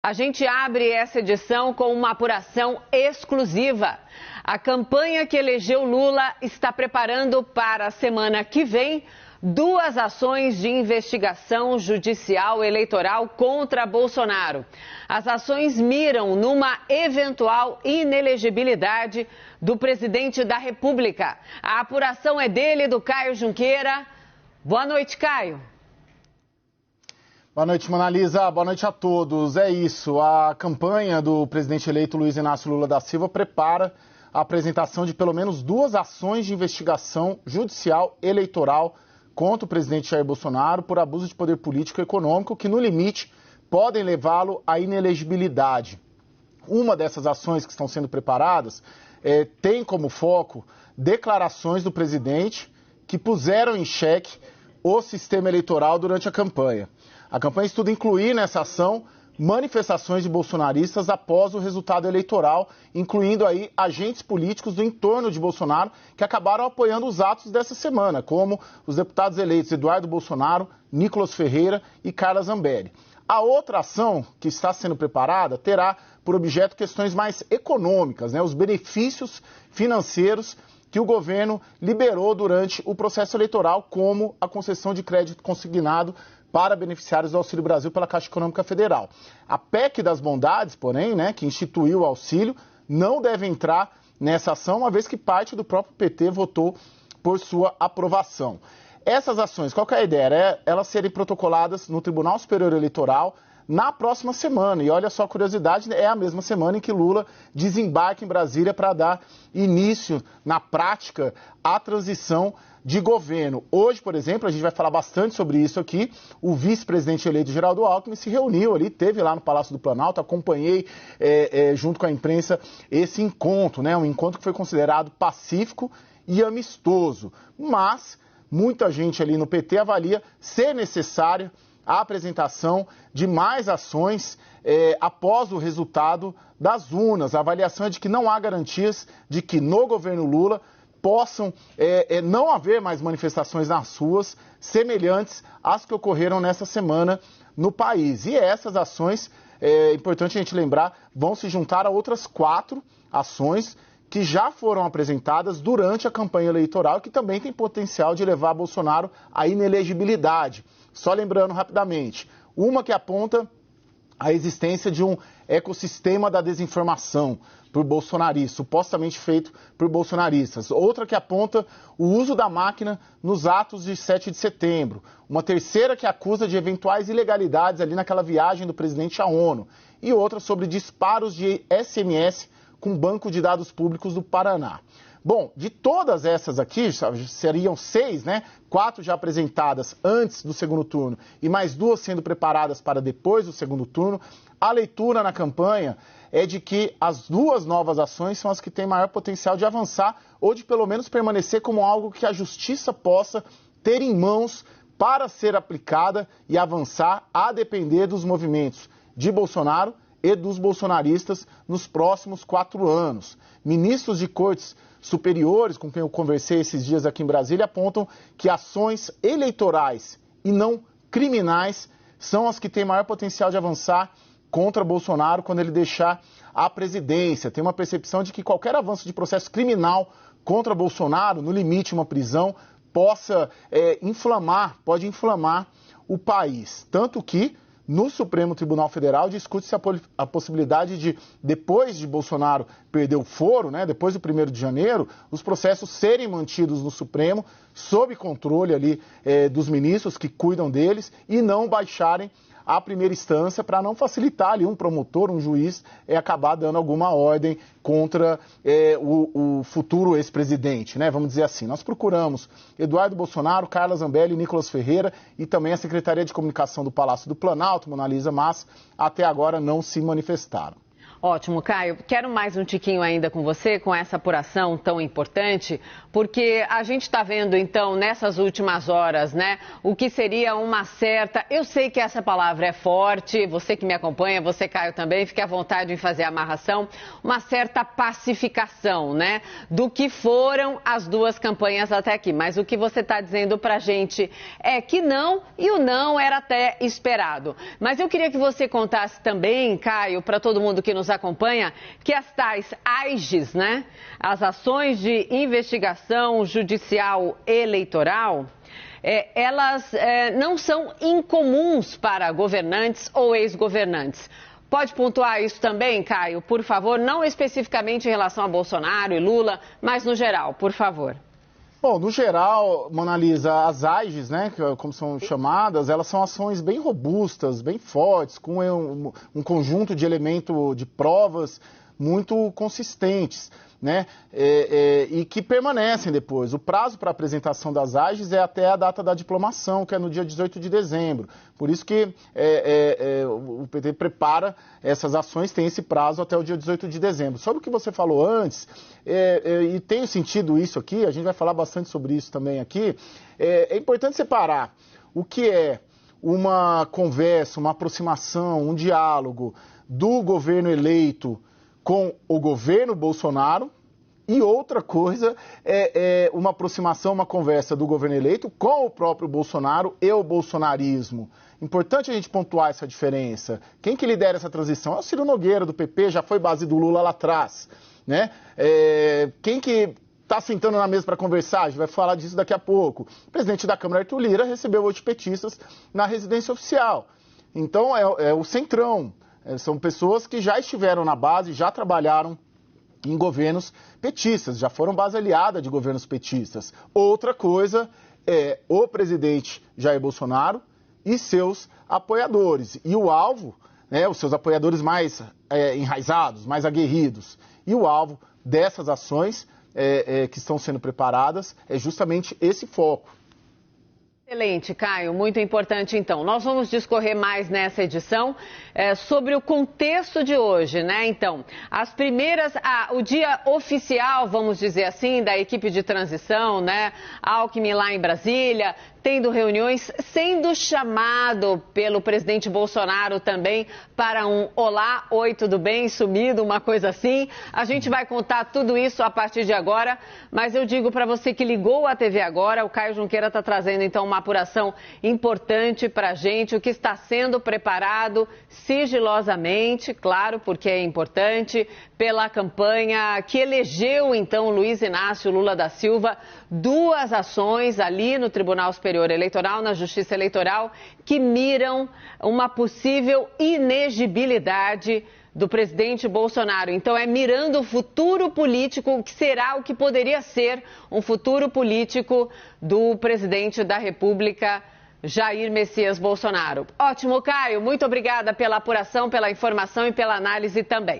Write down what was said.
A gente abre essa edição com uma apuração exclusiva. A campanha que elegeu Lula está preparando para a semana que vem 2 ações de investigação judicial eleitoral contra Bolsonaro. As ações miram numa eventual inelegibilidade do presidente da República. A apuração é dele, do Caio Junqueira. Boa noite, Caio. Boa noite, Mona Lisa. Boa noite a todos. É isso, a campanha do presidente eleito Luiz Inácio Lula da Silva prepara a apresentação de pelo menos 2 ações de investigação judicial eleitoral contra o presidente Jair Bolsonaro por abuso de poder político e econômico que, no limite, podem levá-lo à inelegibilidade. Uma dessas ações que estão sendo preparadas tem como foco declarações do presidente que puseram em xeque o sistema eleitoral durante a campanha. A campanha estuda incluir nessa ação manifestações de bolsonaristas após o resultado eleitoral, incluindo aí agentes políticos do entorno de Bolsonaro que acabaram apoiando os atos dessa semana, como os deputados eleitos Eduardo Bolsonaro, Nicolas Ferreira e Carla Zambelli. A outra ação que está sendo preparada terá por objeto questões mais econômicas, os benefícios financeiros que o governo liberou durante o processo eleitoral, como a concessão de crédito consignado para beneficiários do Auxílio Brasil pela Caixa Econômica Federal. A PEC das bondades, porém, que instituiu o auxílio, não deve entrar nessa ação, uma vez que parte do próprio PT votou por sua aprovação. Essas ações, qual que é a ideia? Elas serem protocoladas no Tribunal Superior Eleitoral na próxima semana. E olha só a curiosidade, é a mesma semana em que Lula desembarca em Brasília para dar início, na prática, à transição de governo. Hoje, por exemplo, a gente vai falar bastante sobre isso aqui, o vice-presidente eleito Geraldo Alckmin se reuniu ali, esteve lá no Palácio do Planalto, acompanhei junto com a imprensa esse encontro, um encontro que foi considerado pacífico e amistoso, mas muita gente ali no PT avalia ser necessária a apresentação de mais ações após o resultado das urnas. A avaliação é de que não há garantias de que no governo Lula possam não haver mais manifestações nas ruas semelhantes às que ocorreram nessa semana no país. E essas ações, é importante a gente lembrar, vão se juntar a outras 4 ações que já foram apresentadas durante a campanha eleitoral, que também tem potencial de levar Bolsonaro à inelegibilidade. Só lembrando rapidamente, uma que aponta a existência de um ecossistema da desinformação por bolsonaristas, supostamente feito por bolsonaristas. Outra que aponta o uso da máquina nos atos de 7 de setembro. Uma terceira que acusa de eventuais ilegalidades ali naquela viagem do presidente à ONU. E outra sobre disparos de SMS com o Banco de Dados Públicos do Paraná. Bom, de todas essas aqui, seriam 6, 4 já apresentadas antes do segundo turno e mais 2 sendo preparadas para depois do segundo turno. A leitura na campanha é de que as 2 novas ações são as que têm maior potencial de avançar ou de pelo menos permanecer como algo que a justiça possa ter em mãos para ser aplicada e avançar a depender dos movimentos de Bolsonaro e dos bolsonaristas nos próximos 4 anos. Ministros de cortes superiores, com quem eu conversei esses dias aqui em Brasília, apontam que ações eleitorais e não criminais são as que têm maior potencial de avançar contra Bolsonaro quando ele deixar a presidência. Tem uma percepção de que qualquer avanço de processo criminal contra Bolsonaro, no limite uma prisão, pode inflamar o país. Tanto que no Supremo Tribunal Federal discute-se a possibilidade de, depois de Bolsonaro perder o foro, depois do 1º de janeiro, os processos serem mantidos no Supremo, sob controle ali dos ministros que cuidam deles, e não baixarem à primeira instância para não facilitar ali um promotor, um juiz, acabar dando alguma ordem contra o futuro ex-presidente, vamos dizer assim. Nós procuramos Eduardo Bolsonaro, Carla Zambelli, Nicolas Ferreira e também a Secretaria de Comunicação do Palácio do Planalto, Mona Lisa, mas até agora não se manifestaram. Ótimo, Caio. Quero mais um tiquinho ainda com você, com essa apuração tão importante, porque a gente está vendo, então, nessas últimas horas, né, o que seria uma certa... Eu sei que essa palavra é forte, você que me acompanha, você, Caio, também, fique à vontade em fazer a amarração, uma certa pacificação, né, do que foram as duas campanhas até aqui. Mas o que você está dizendo para a gente é que não, e o não era até esperado. Mas eu queria que você contasse também, Caio, para todo mundo que nos acompanha, que as tais AGs, né, as ações de investigação judicial eleitoral, elas não são incomuns para governantes ou ex-governantes. Pode pontuar isso também, Caio, por favor, não especificamente em relação a Bolsonaro e Lula, mas no geral, por favor. Bom, no geral, Mona Lisa, as AGs, né, como são chamadas, elas são ações bem robustas, bem fortes, com um conjunto de elementos de provas muito consistentes, né, e que permanecem depois. O prazo para a apresentação das AGs é até a data da diplomação, que é no dia 18 de dezembro. Por isso que o PT prepara essas ações, tem esse prazo até o dia 18 de dezembro. Sobre o que você falou antes, e tem sentido isso aqui, a gente vai falar bastante sobre isso também aqui, é importante separar o que é uma conversa, uma aproximação, um diálogo do governo eleito com o governo Bolsonaro, e outra coisa é uma aproximação, uma conversa do governo eleito com o próprio Bolsonaro e o bolsonarismo. Importante a gente pontuar essa diferença. Quem que lidera essa transição? É o Ciro Nogueira, do PP, já foi base do Lula lá atrás, né? Quem que está sentando na mesa para conversar? A gente vai falar disso daqui a pouco. O presidente da Câmara, Arthur Lira, recebeu hoje petistas na residência oficial. Então, é o centrão. São pessoas que já estiveram na base, já trabalharam em governos petistas, já foram base aliada de governos petistas. Outra coisa é o presidente Jair Bolsonaro e seus apoiadores. E o alvo, né, os seus apoiadores mais enraizados, mais aguerridos. E o alvo dessas ações que estão sendo preparadas é justamente esse foco. Excelente, Caio, muito importante então. Nós vamos discorrer mais nessa edição sobre o contexto de hoje, né? Então, as primeiras, o dia oficial, vamos dizer assim, da equipe de transição, né? Alckmin lá em Brasília, tendo reuniões, sendo chamado pelo presidente Bolsonaro também para um olá, oi, tudo bem, sumido, uma coisa assim. A gente vai contar tudo isso a partir de agora, mas eu digo para você que ligou a TV agora, o Caio Junqueira está trazendo então uma apuração importante para a gente, o que está sendo preparado sigilosamente, claro, porque é importante, pela campanha que elegeu então Luiz Inácio Lula da Silva, duas ações ali no Tribunal Superior Eleitoral, na Justiça Eleitoral, que miram uma possível inegibilidade do presidente Bolsonaro. Então é mirando o futuro político, que será o que poderia ser um futuro político do presidente da República, Jair Messias Bolsonaro. Ótimo, Caio. Muito obrigada pela apuração, pela informação e pela análise também.